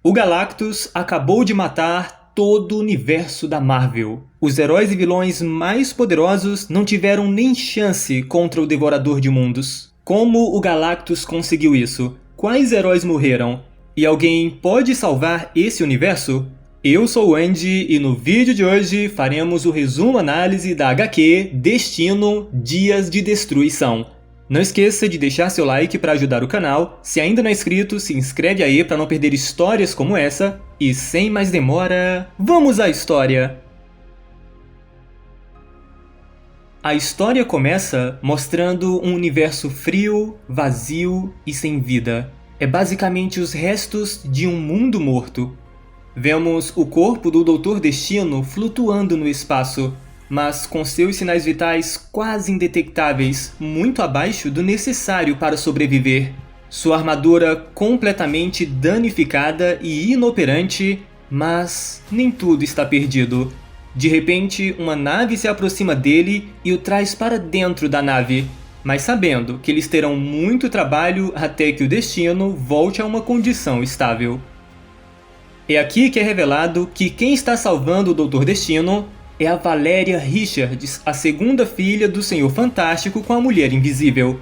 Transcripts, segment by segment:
O Galactus acabou de matar todo o universo da Marvel. Os heróis e vilões mais poderosos não tiveram nem chance contra o Devorador de Mundos. Como o Galactus conseguiu isso? Quais heróis morreram? E alguém pode salvar esse universo? Eu sou o Andy e no vídeo de hoje faremos o resumo-análise da HQ Destino Dias de Destruição. Não esqueça de deixar seu like para ajudar o canal, se ainda não é inscrito, se inscreve aí para não perder histórias como essa, e sem mais demora, vamos à história! A história começa mostrando um universo frio, vazio e sem vida. É basicamente os restos de um mundo morto. Vemos o corpo do Doutor Destino flutuando no espaço, mas com seus sinais vitais quase indetectáveis, muito abaixo do necessário para sobreviver. Sua armadura completamente danificada e inoperante, mas nem tudo está perdido. De repente, uma nave se aproxima dele e o traz para dentro da nave, mas sabendo que eles terão muito trabalho até que o Destino volte a uma condição estável. É aqui que é revelado que quem está salvando o Doutor Destino é a Valeria Richards, a segunda filha do Senhor Fantástico com a Mulher Invisível.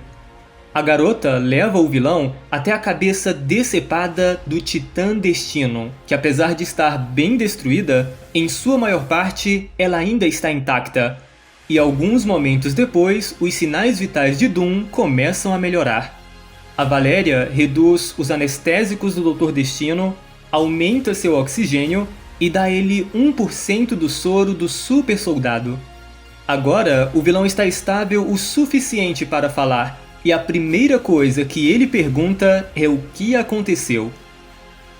A garota leva o vilão até a cabeça decepada do Titã Destino, que apesar de estar bem destruída, em sua maior parte ela ainda está intacta. E alguns momentos depois, os sinais vitais de Doom começam a melhorar. A Valeria reduz os anestésicos do Doutor Destino, aumenta seu oxigênio e dá a ele 1% do soro do super soldado. Agora, o vilão está estável o suficiente para falar, e a primeira coisa que ele pergunta é o que aconteceu.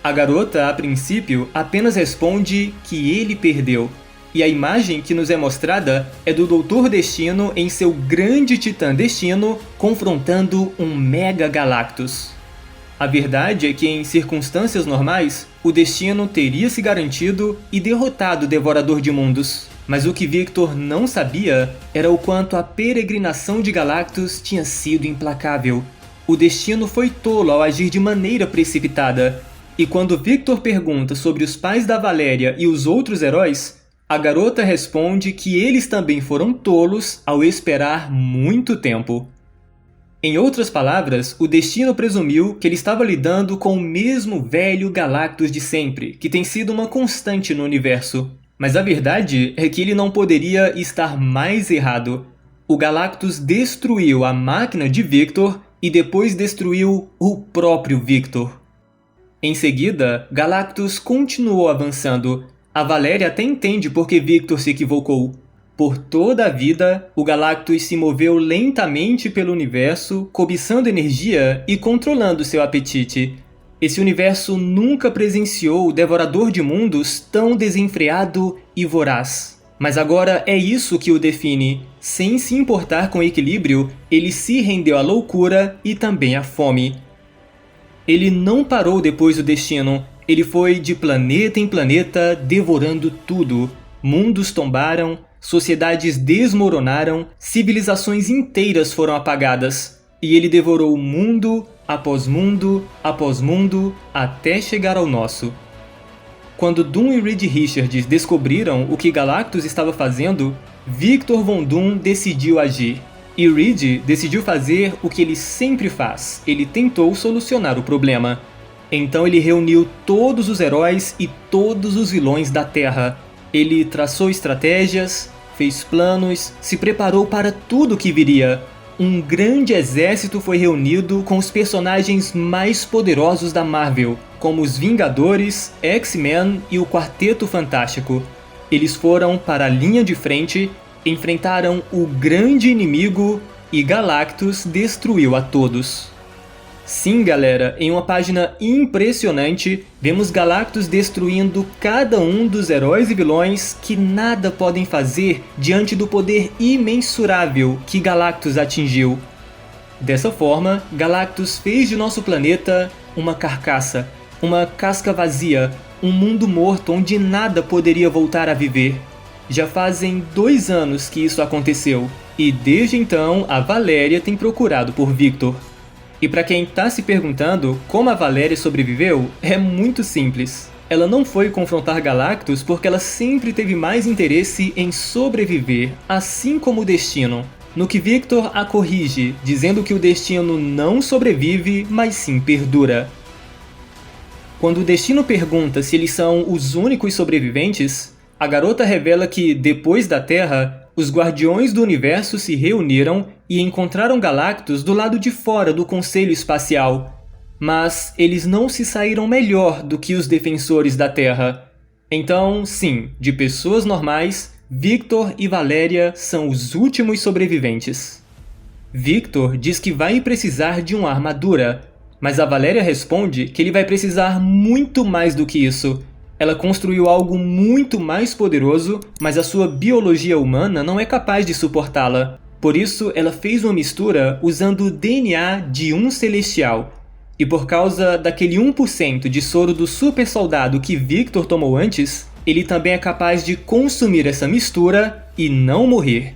A garota, a princípio, apenas responde que ele perdeu, e a imagem que nos é mostrada é do Doutor Destino em seu grande Titã Destino confrontando um Mega Galactus. A verdade é que, em circunstâncias normais, o Destino teria se garantido e derrotado o Devorador de Mundos. Mas o que Victor não sabia era o quanto a peregrinação de Galactus tinha sido implacável. O Destino foi tolo ao agir de maneira precipitada. E quando Victor pergunta sobre os pais da Valéria e os outros heróis, a garota responde que eles também foram tolos ao esperar muito tempo. Em outras palavras, o Destino presumiu que ele estava lidando com o mesmo velho Galactus de sempre, que tem sido uma constante no universo. Mas a verdade é que ele não poderia estar mais errado. O Galactus destruiu a máquina de Victor e depois destruiu o próprio Victor. Em seguida, Galactus continuou avançando. A Valéria até entende por que Victor se equivocou. Por toda a vida, o Galactus se moveu lentamente pelo universo, cobiçando energia e controlando seu apetite. Esse universo nunca presenciou o Devorador de Mundos tão desenfreado e voraz. Mas agora é isso que o define. Sem se importar com o equilíbrio, ele se rendeu à loucura e também à fome. Ele não parou depois do Destino. Ele foi de planeta em planeta devorando tudo. Mundos tombaram, sociedades desmoronaram, civilizações inteiras foram apagadas. E ele devorou mundo após mundo após mundo até chegar ao nosso. Quando Doom e Reed Richards descobriram o que Galactus estava fazendo, Victor Von Doom decidiu agir. E Reed decidiu fazer o que ele sempre faz. Ele tentou solucionar o problema. Então ele reuniu todos os heróis e todos os vilões da Terra. Ele traçou estratégias, fez planos, se preparou para tudo o que viria. Um grande exército foi reunido com os personagens mais poderosos da Marvel, como os Vingadores, X-Men e o Quarteto Fantástico. Eles foram para a linha de frente, enfrentaram o grande inimigo e Galactus destruiu a todos. Sim, galera, em uma página impressionante, vemos Galactus destruindo cada um dos heróis e vilões que nada podem fazer diante do poder imensurável que Galactus atingiu. Dessa forma, Galactus fez de nosso planeta uma carcaça, uma casca vazia, um mundo morto onde nada poderia voltar a viver. Já fazem 2 anos que isso aconteceu, e desde então a Valéria tem procurado por Victor. E para quem tá se perguntando como a Valéria sobreviveu, é muito simples. Ela não foi confrontar Galactus porque ela sempre teve mais interesse em sobreviver, assim como o Destino. No que Victor a corrige, dizendo que o Destino não sobrevive, mas sim perdura. Quando o Destino pergunta se eles são os únicos sobreviventes, a garota revela que, depois da Terra, os Guardiões do Universo se reuniram e encontraram Galactus do lado de fora do Conselho Espacial. Mas eles não se saíram melhor do que os defensores da Terra. Então, sim, de pessoas normais, Victor e Valéria são os últimos sobreviventes. Victor diz que vai precisar de uma armadura, mas a Valéria responde que ele vai precisar muito mais do que isso. Ela construiu algo muito mais poderoso, mas a sua biologia humana não é capaz de suportá-la. Por isso, ela fez uma mistura usando o DNA de um celestial. E por causa daquele 1% de soro do super soldado que Victor tomou antes, ele também é capaz de consumir essa mistura e não morrer.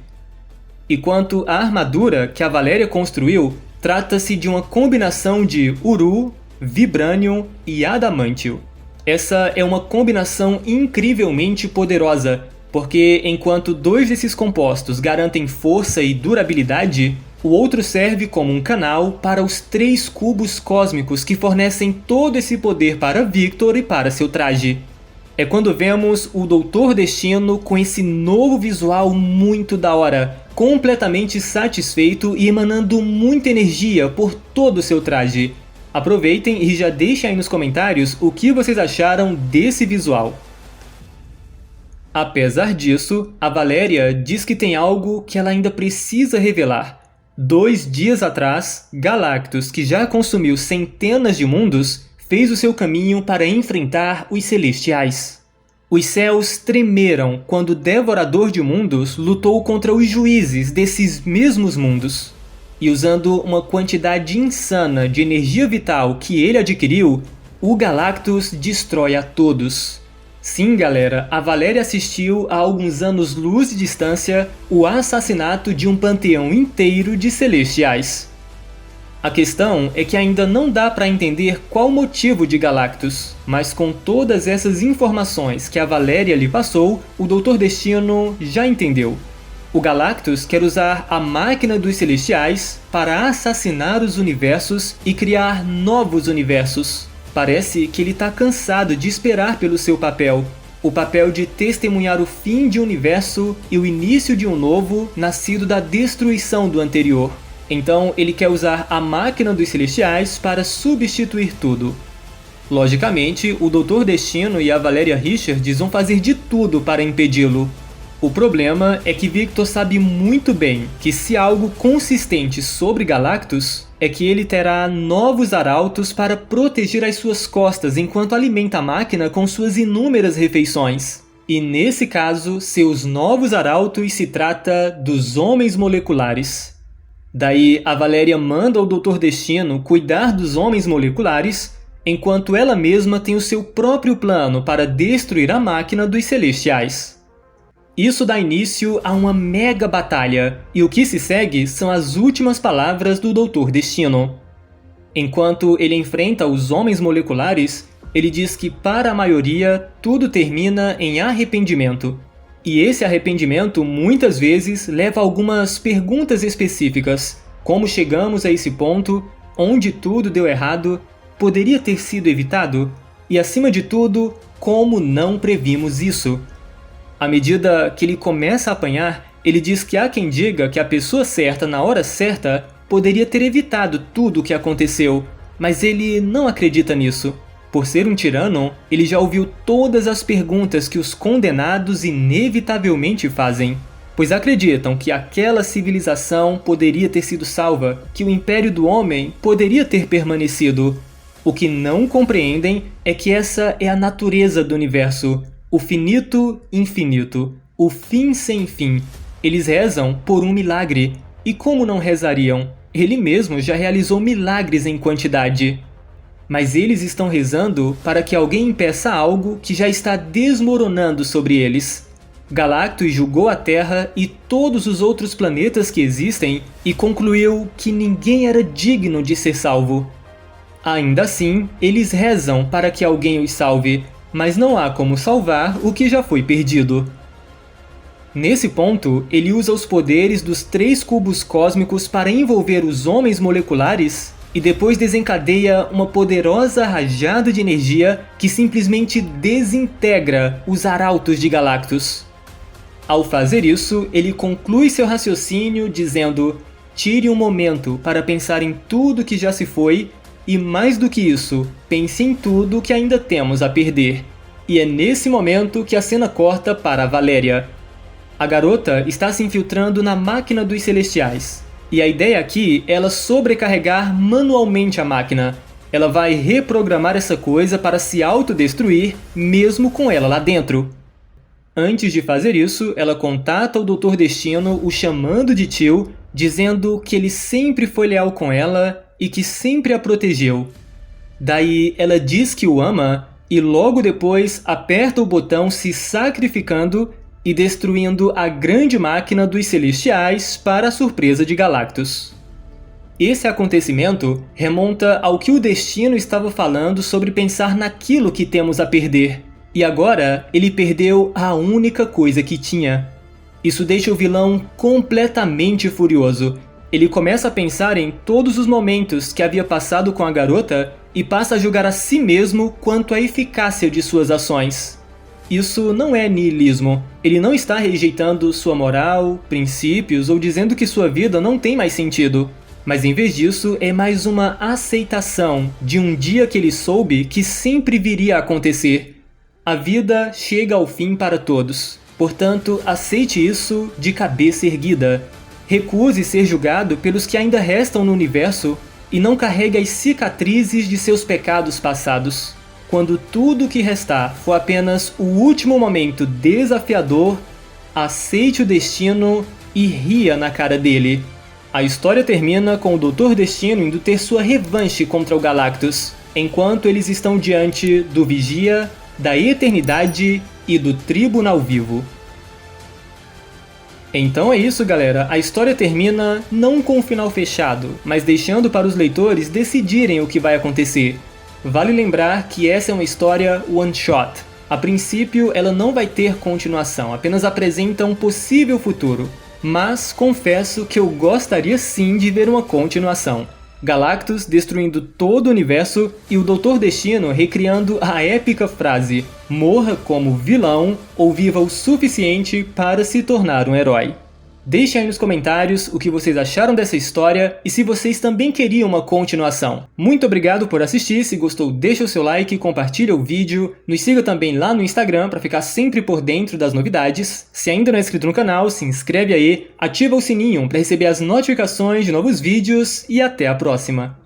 E quanto à armadura que a Valéria construiu, trata-se de uma combinação de Uru, Vibranium e Adamantio. Essa é uma combinação incrivelmente poderosa, porque enquanto dois desses compostos garantem força e durabilidade, o outro serve como um canal para os 3 cubos cósmicos que fornecem todo esse poder para Victor e para seu traje. É quando vemos o Doutor Destino com esse novo visual muito da hora, completamente satisfeito e emanando muita energia por todo o seu traje. Aproveitem e já deixem aí nos comentários o que vocês acharam desse visual. Apesar disso, a Valéria diz que tem algo que ela ainda precisa revelar. 2 dias atrás, Galactus, que já consumiu centenas de mundos, fez o seu caminho para enfrentar os Celestiais. Os céus tremeram quando o Devorador de Mundos lutou contra os juízes desses mesmos mundos. E usando uma quantidade insana de energia vital que ele adquiriu, o Galactus destrói a todos. Sim, galera, a Valéria assistiu a alguns anos-luz de distância o assassinato de um panteão inteiro de Celestiais. A questão é que ainda não dá para entender qual o motivo de Galactus, mas com todas essas informações que a Valéria lhe passou, o Doutor Destino já entendeu. O Galactus quer usar a máquina dos Celestiais para assassinar os universos e criar novos universos. Parece que ele está cansado de esperar pelo seu papel, o papel de testemunhar o fim de um universo e o início de um novo, nascido da destruição do anterior. Então ele quer usar a máquina dos Celestiais para substituir tudo. Logicamente, o Doutor Destino e a Valéria Richards vão fazer de tudo para impedi-lo. O problema é que Victor sabe muito bem que se há algo consistente sobre Galactus, é que ele terá novos arautos para proteger as suas costas enquanto alimenta a máquina com suas inúmeras refeições. E nesse caso, seus novos arautos se trata dos Homens Moleculares. Daí a Valéria manda o Doutor Destino cuidar dos Homens Moleculares, enquanto ela mesma tem o seu próprio plano para destruir a máquina dos Celestiais. Isso dá início a uma mega batalha, e o que se segue são as últimas palavras do Doutor Destino. Enquanto ele enfrenta os Homens Moleculares, ele diz que para a maioria tudo termina em arrependimento. E esse arrependimento muitas vezes leva a algumas perguntas específicas, como chegamos a esse ponto, onde tudo deu errado, poderia ter sido evitado? E acima de tudo, como não previmos isso? À medida que ele começa a apanhar, ele diz que há quem diga que a pessoa certa na hora certa poderia ter evitado tudo o que aconteceu, mas ele não acredita nisso. Por ser um tirano, ele já ouviu todas as perguntas que os condenados inevitavelmente fazem, pois acreditam que aquela civilização poderia ter sido salva, que o Império do Homem poderia ter permanecido. O que não compreendem é que essa é a natureza do universo. O finito infinito, o fim sem fim. Eles rezam por um milagre. E como não rezariam? Ele mesmo já realizou milagres em quantidade. Mas eles estão rezando para que alguém impeça algo que já está desmoronando sobre eles. Galactus julgou a Terra e todos os outros planetas que existem e concluiu que ninguém era digno de ser salvo. Ainda assim, eles rezam para que alguém os salve, mas não há como salvar o que já foi perdido. Nesse ponto, ele usa os poderes dos 3 cubos cósmicos para envolver os homens moleculares e depois desencadeia uma poderosa rajada de energia que simplesmente desintegra os arautos de Galactus. Ao fazer isso, ele conclui seu raciocínio dizendo: tire um momento para pensar em tudo que já se foi e, mais do que isso, pense em tudo que ainda temos a perder. E é nesse momento que a cena corta para Valéria. A garota está se infiltrando na máquina dos Celestiais. E a ideia aqui é ela sobrecarregar manualmente a máquina. Ela vai reprogramar essa coisa para se autodestruir, mesmo com ela lá dentro. Antes de fazer isso, ela contata o Dr. Destino, o chamando de tio, dizendo que ele sempre foi leal com ela e que sempre a protegeu. Daí ela diz que o ama e logo depois aperta o botão se sacrificando e destruindo a grande máquina dos Celestiais para a surpresa de Galactus. Esse acontecimento remonta ao que o Destino estava falando sobre pensar naquilo que temos a perder. E agora ele perdeu a única coisa que tinha. Isso deixa o vilão completamente furioso. Ele começa a pensar em todos os momentos que havia passado com a garota e passa a julgar a si mesmo quanto à eficácia de suas ações. Isso não é niilismo. Ele não está rejeitando sua moral, princípios ou dizendo que sua vida não tem mais sentido. Mas em vez disso, é mais uma aceitação de um dia que ele soube que sempre viria a acontecer. A vida chega ao fim para todos, portanto, aceite isso de cabeça erguida. Recuse ser julgado pelos que ainda restam no universo e não carregue as cicatrizes de seus pecados passados. Quando tudo o que restar for apenas o último momento desafiador, aceite o destino e ria na cara dele. A história termina com o Dr. Destino indo ter sua revanche contra o Galactus, enquanto eles estão diante do Vigia, da Eternidade e do Tribunal Vivo. Então é isso, galera. A história termina não com um final fechado, mas deixando para os leitores decidirem o que vai acontecer. Vale lembrar que essa é uma história one-shot. A princípio, ela não vai ter continuação, apenas apresenta um possível futuro. Mas confesso que eu gostaria sim de ver uma continuação. Galactus destruindo todo o universo e o Dr. Destino recriando a épica frase: morra como vilão ou viva o suficiente para se tornar um herói. Deixem aí nos comentários o que vocês acharam dessa história e se vocês também queriam uma continuação. Muito obrigado por assistir, se gostou deixa o seu like, compartilha o vídeo, nos siga também lá no Instagram para ficar sempre por dentro das novidades. Se ainda não é inscrito no canal, se inscreve aí, ativa o sininho para receber as notificações de novos vídeos e até a próxima!